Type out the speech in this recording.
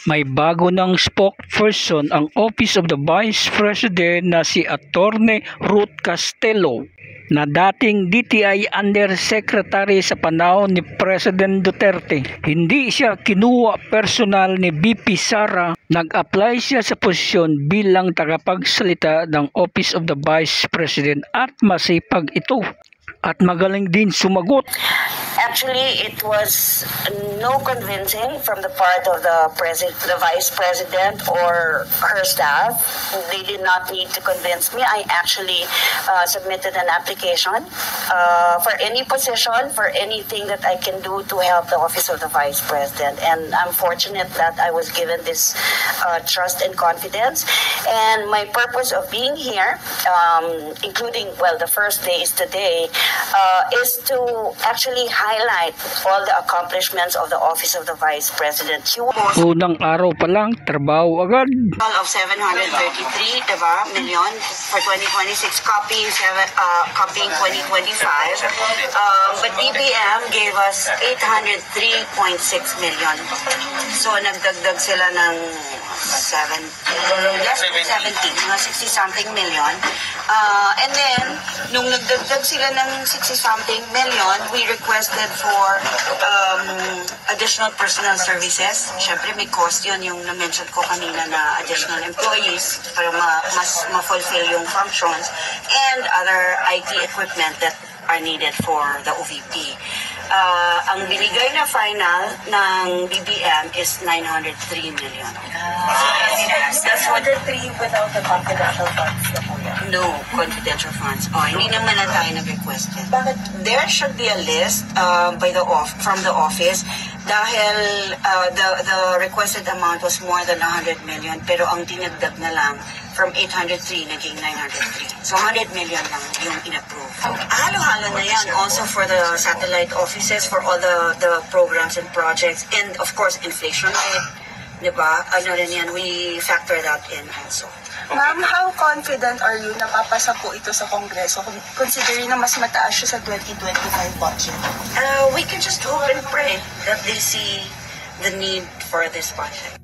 May bago ng spokesperson ang Office of the Vice President na si Attorney Ruth Castello na dating DTI Undersecretary sa panahon ni President Duterte. Hindi siya kinuha personal ni VP Sara. Nag-apply siya sa posisyon bilang tagapagsalita ng Office of the Vice President at masipag ito. At magaling din sumagot. Actually, it was no convincing from the part of the vice president or her staff. They did not need to convince me. I actually submitted an application for any position, for anything that I can do to help the office of the vice president. And I'm fortunate that I was given this trust and confidence. And my purpose of being here, including, well, the first day is today, is to actually highlight all the accomplishments of the Office of the Vice President. Unang araw pa lang, trabaho agad. Of 733 million for 2026, copying 2025. But DBM gave us 803.6 million. So nagdagdag sila ng less than 70, mga 60-something million. And then, nung nagdagdag sila ng 60-something million, we requested for additional personal services. Siyempre, may cost yun, yung na-mention ko kanina na additional employees para mas ma-fulfill yung functions and other IT equipment that are needed for the OVP. Ang binigay na final ng BBM is 903 million. That's 103 without the confidential funds. No confidential funds. Hindi naman na tayo nag-requested. Bakit? There should be a list from the office dahil the requested amount was more than 100 million pero ang dinagdag na lang from 803 naging 903. So 100 million lang yung in-approve. Halo-halo na yan also for the satellite offices for all the programs and projects and of course inflation rate. Diba? Ano rin yan, we factor that in also. Ma'am, how confident are you na papasa po ito sa Kongreso considering na mas mataas siya sa 2025 budget? We can just hope and pray that they see the need for this project.